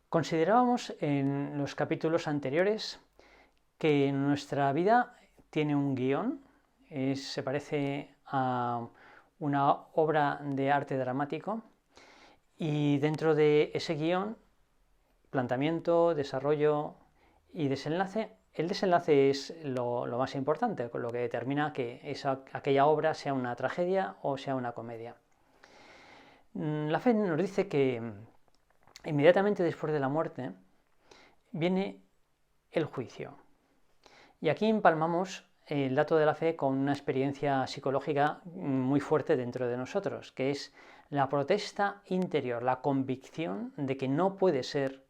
Considerábamos en los capítulos anteriores que nuestra vida tiene un guión, se parece a una obra de arte dramático, y dentro de ese guión, planteamiento, desarrollo y desenlace, el desenlace es lo más importante, con lo que determina que aquella obra sea una tragedia o sea una comedia. La fe nos dice que inmediatamente después de la muerte viene el juicio. Y aquí empalmamos el dato de la fe con una experiencia psicológica muy fuerte dentro de nosotros, que es la protesta interior, la convicción de que no puede ser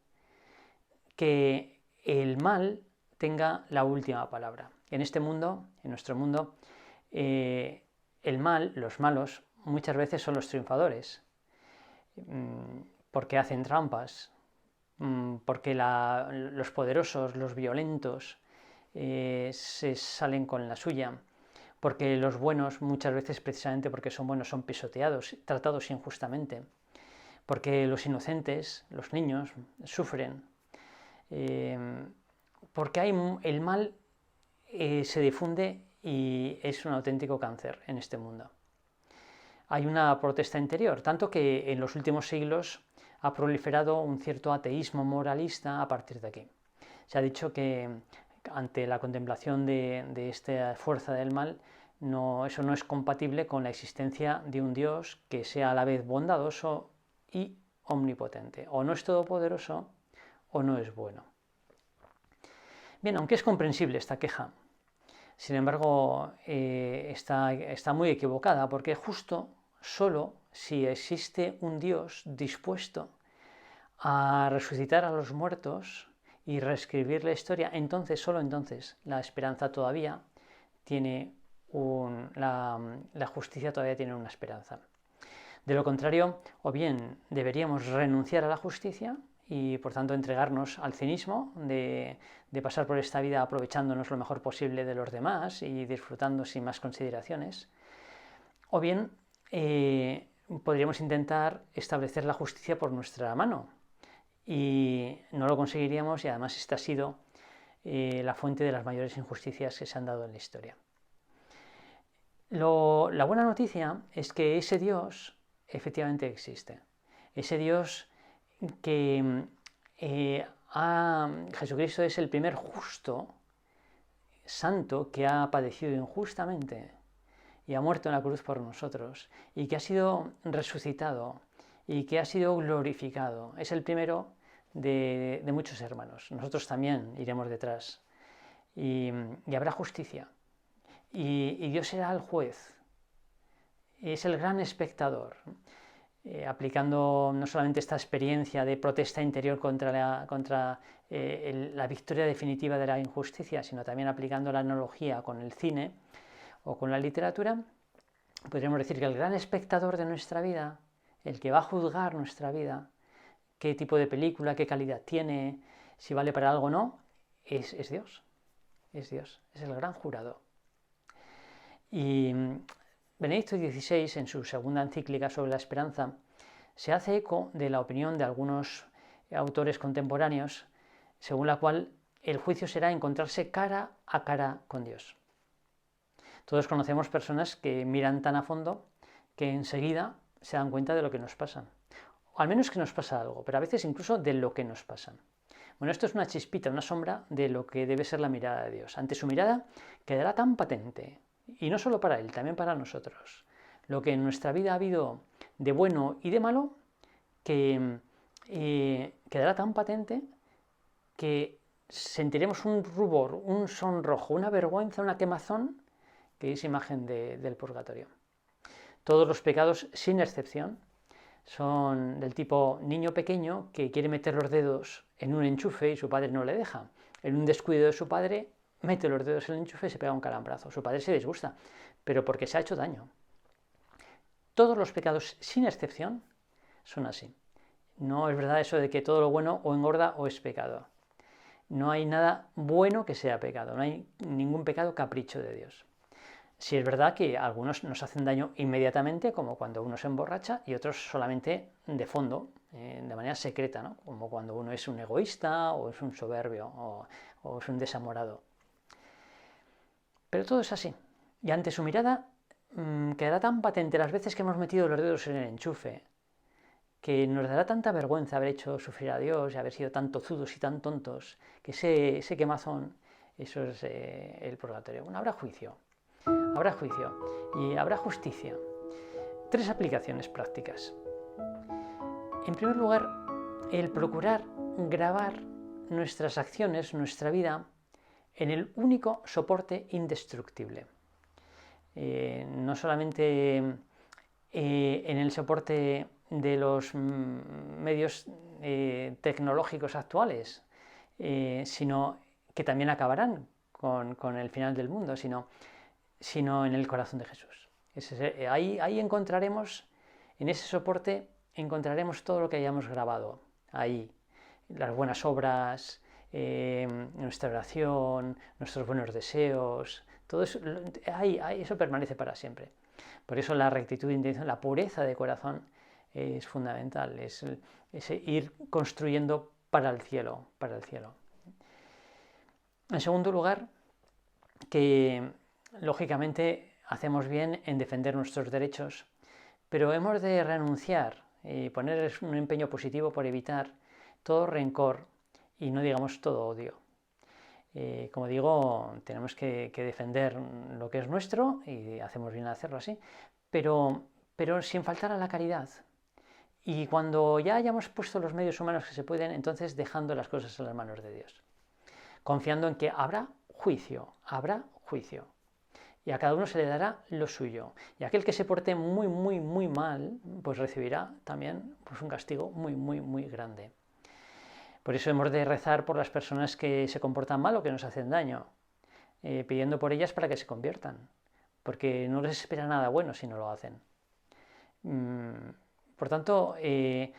que el mal tenga la última palabra. En este mundo, en nuestro mundo, el mal, los malos, muchas veces son los triunfadores, porque hacen trampas, porque los poderosos, los violentos, se salen con la suya, porque los buenos, muchas veces precisamente porque son buenos, son pisoteados, tratados injustamente, porque los inocentes, los niños, sufren, porque el mal se difunde y es un auténtico cáncer en este mundo. Hay una protesta interior, tanto que en los últimos siglos ha proliferado un cierto ateísmo moralista a partir de aquí. Se ha dicho que ante la contemplación de esta fuerza del mal, eso no es compatible con la existencia de un Dios que sea a la vez bondadoso y omnipotente. O no es todopoderoso o no es bueno. Bien, aunque es comprensible esta queja, sin embargo está muy equivocada, porque justo solo si existe un Dios dispuesto a resucitar a los muertos y reescribir la historia, entonces, solo entonces, la esperanza todavía tiene la justicia todavía tiene una esperanza. De lo contrario, o bien deberíamos renunciar a la justicia y por tanto entregarnos al cinismo de pasar por esta vida aprovechándonos lo mejor posible de los demás y disfrutando sin más consideraciones, o bien podríamos intentar establecer la justicia por nuestra mano, y no lo conseguiríamos, y además esta ha sido la fuente de las mayores injusticias que se han dado en la historia. La buena noticia es que ese Dios efectivamente existe. Ese Dios que Jesucristo es el primer justo, santo, que ha padecido injustamente y ha muerto en la cruz por nosotros, y que ha sido resucitado y que ha sido glorificado. Es el primero de muchos hermanos. Nosotros también iremos detrás. Y habrá justicia. Y Dios será el juez. Es el gran espectador. Aplicando no solamente esta experiencia de protesta interior contra la victoria definitiva de la injusticia, sino también aplicando la analogía con el cine o con la literatura, podríamos decir que el gran espectador de nuestra vida, el que va a juzgar nuestra vida, qué tipo de película, qué calidad tiene, si vale para algo o no, es Dios. Es Dios, es el gran jurado. Y Benedicto XVI, en su segunda encíclica sobre la esperanza, se hace eco de la opinión de algunos autores contemporáneos, según la cual el juicio será encontrarse cara a cara con Dios. Todos conocemos personas que miran tan a fondo que enseguida se dan cuenta de lo que nos pasa. O al menos que nos pasa algo, pero a veces incluso de lo que nos pasa. Bueno, esto es una chispita, una sombra de lo que debe ser la mirada de Dios. Ante su mirada quedará tan patente, y no solo para Él, también para nosotros, lo que en nuestra vida ha habido de bueno y de malo, que quedará tan patente que sentiremos un rubor, un sonrojo, una vergüenza, una quemazón, que es imagen del purgatorio. Todos los pecados, sin excepción, son del tipo niño pequeño que quiere meter los dedos en un enchufe y su padre no le deja. En un descuido de su padre, mete los dedos en el enchufe y se pega un calambrazo. Su padre se disgusta, pero porque se ha hecho daño. Todos los pecados, sin excepción, son así. No es verdad eso de que todo lo bueno o engorda o es pecado. No hay nada bueno que sea pecado, no hay ningún pecado capricho de Dios. Sí es verdad que algunos nos hacen daño inmediatamente, como cuando uno se emborracha, y otros solamente de fondo, de manera secreta, ¿no? Como cuando uno es un egoísta o es un soberbio o es un desamorado. Pero todo es así. Y ante su mirada quedará tan patente las veces que hemos metido los dedos en el enchufe, que nos dará tanta vergüenza haber hecho sufrir a Dios y haber sido tan tozudos y tan tontos, que ese quemazón, eso es el purgatorio. Bueno, habrá juicio y habrá justicia. 3 aplicaciones prácticas. En primer lugar, el procurar grabar nuestras acciones, nuestra vida, en el único soporte indestructible. No solamente en el soporte de los medios tecnológicos actuales, sino que también acabarán con el final del mundo, sino en el corazón de Jesús. Ahí encontraremos, en ese soporte, encontraremos todo lo que hayamos grabado. Ahí, las buenas obras, nuestra oración, nuestros buenos deseos, todo eso, eso permanece para siempre. Por eso la rectitud de intención, la pureza de corazón es fundamental, es ir construyendo para el cielo, para el cielo. En segundo lugar, que lógicamente hacemos bien en defender nuestros derechos, pero hemos de renunciar y poner un empeño positivo por evitar todo rencor y no digamos todo odio. Como digo, tenemos que defender lo que es nuestro y hacemos bien en hacerlo así, pero sin faltar a la caridad. Y cuando ya hayamos puesto los medios humanos que se pueden, entonces dejando las cosas en las manos de Dios, confiando en que habrá juicio, y a cada uno se le dará lo suyo. Y aquel que se porte muy, muy, muy mal, pues recibirá también pues, un castigo muy, muy, muy grande. Por eso hemos de rezar por las personas que se comportan mal o que nos hacen daño, pidiendo por ellas para que se conviertan, porque no les espera nada bueno si no lo hacen. Por tanto, el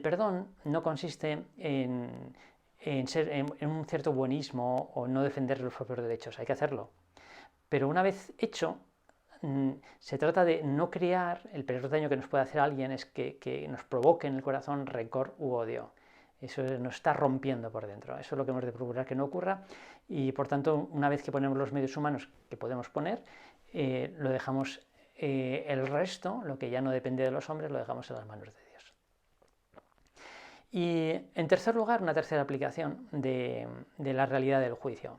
perdón no consiste en un cierto buenismo o no defender los propios derechos, hay que hacerlo. Pero una vez hecho, se trata de no crear, el peor daño que nos puede hacer a alguien es que nos provoque en el corazón rencor u odio. Eso nos está rompiendo por dentro. Eso es lo que hemos de procurar que no ocurra y por tanto una vez que ponemos los medios humanos que podemos poner, lo dejamos, el resto, lo que ya no depende de los hombres, lo dejamos en las manos de Dios. Y en tercer lugar, una tercera aplicación de la realidad del juicio.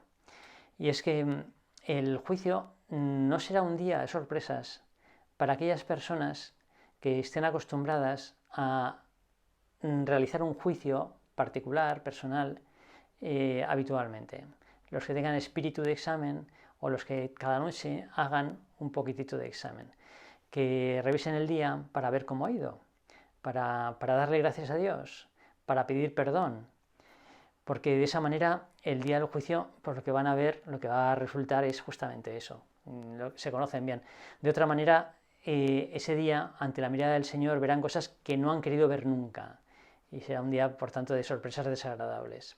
Y es que el juicio no será un día de sorpresas para aquellas personas que estén acostumbradas a realizar un juicio particular, personal, habitualmente. Los que tengan espíritu de examen o los que cada noche hagan un poquitito de examen. Que revisen el día para ver cómo ha ido, para darle gracias a Dios, para pedir perdón. Porque de esa manera el día del juicio, por lo que van a ver, lo que va a resultar es justamente eso. Se conocen bien. De otra manera, ese día, ante la mirada del Señor, verán cosas que no han querido ver nunca. Y será un día, por tanto, de sorpresas desagradables.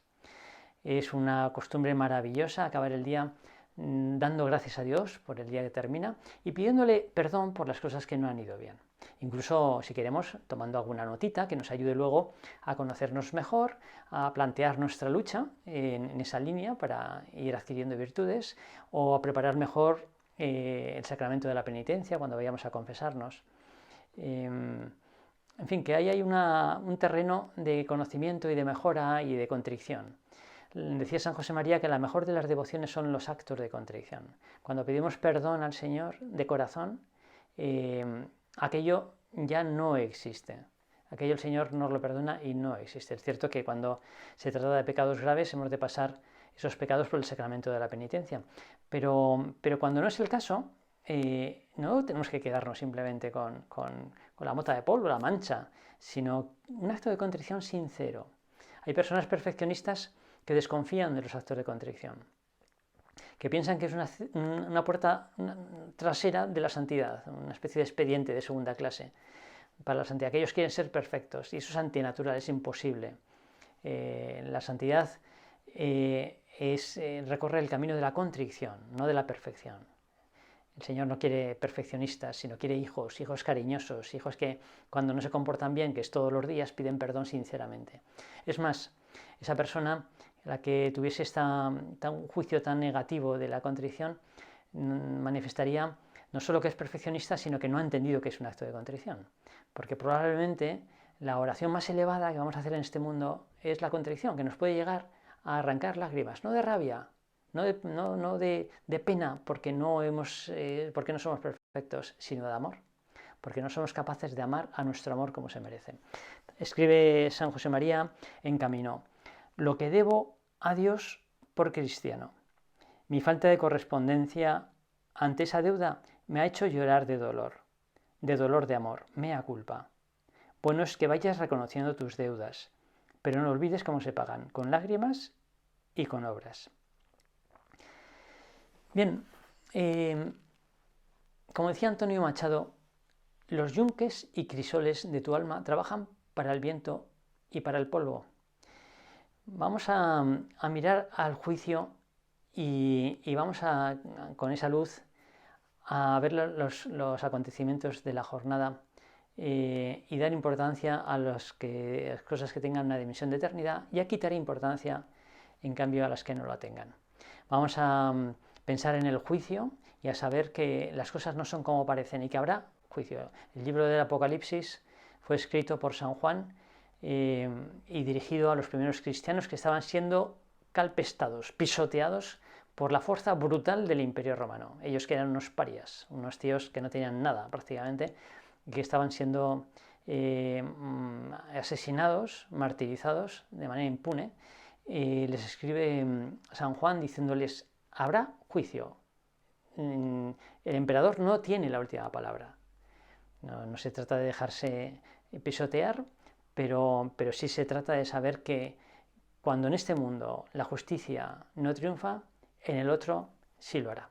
Es una costumbre maravillosa acabar el día dando gracias a Dios por el día que termina y pidiéndole perdón por las cosas que no han ido bien. Incluso, si queremos, tomando alguna notita que nos ayude luego a conocernos mejor, a plantear nuestra lucha en esa línea para ir adquiriendo virtudes o a preparar mejor el sacramento de la penitencia cuando vayamos a confesarnos. En fin, que ahí hay un terreno de conocimiento y de mejora y de contrición. Decía San José María que la mejor de las devociones son los actos de contrición. Cuando pedimos perdón al Señor de corazón, aquello ya no existe. Aquello el Señor nos lo perdona y no existe. Es cierto que cuando se trata de pecados graves hemos de pasar esos pecados por el sacramento de la penitencia. Pero cuando no es el caso, no tenemos que quedarnos simplemente con la mota de polvo, la mancha, sino un acto de contrición sincero. Hay personas perfeccionistas que desconfían de los actos de contrición, que piensan que es una puerta trasera de la santidad, una especie de expediente de segunda clase. para la santidad, que ellos quieren ser perfectos y eso es antinatural, es imposible. La santidad es recorrer el camino de la contrición, no de la perfección. El Señor no quiere perfeccionistas, sino quiere hijos cariñosos, hijos que cuando no se comportan bien, que es todos los días, piden perdón sinceramente. Es más, esa persona, la que tuviese un juicio tan negativo de la contrición, manifestaría no solo que es perfeccionista, sino que no ha entendido que es un acto de contrición. Porque probablemente la oración más elevada que vamos a hacer en este mundo es la contrición, que nos puede llegar a arrancar lágrimas, no de rabia, no de pena porque no somos perfectos, sino de amor, porque no somos capaces de amar a nuestro amor como se merece. Escribe San José María en Camino: lo que debo a Dios por cristiano. Mi falta de correspondencia ante esa deuda me ha hecho llorar de dolor de amor, mea culpa. Bueno es que vayas reconociendo tus deudas, pero no olvides cómo se pagan, con lágrimas y con obras. Bien, como decía Antonio Machado, los yunques y crisoles de tu alma trabajan para el viento y para el polvo. Vamos a mirar al juicio y vamos con esa luz a ver los acontecimientos de la jornada y dar importancia a las cosas que tengan una dimensión de eternidad y a quitar importancia, en cambio, a las que no la tengan. Vamos a pensar en el juicio y a saber que las cosas no son como parecen y que habrá juicio. El libro del Apocalipsis fue escrito por San Juan y dirigido a los primeros cristianos que estaban siendo calpestados, pisoteados por la fuerza brutal del Imperio Romano. Ellos que eran unos parias, unos tíos que no tenían nada prácticamente, que estaban siendo asesinados, martirizados de manera impune. Les escribe San Juan diciéndoles: habrá juicio. El emperador no tiene la última palabra. No se trata de dejarse pisotear, pero sí se trata de saber que cuando en este mundo la justicia no triunfa, en el otro sí lo hará.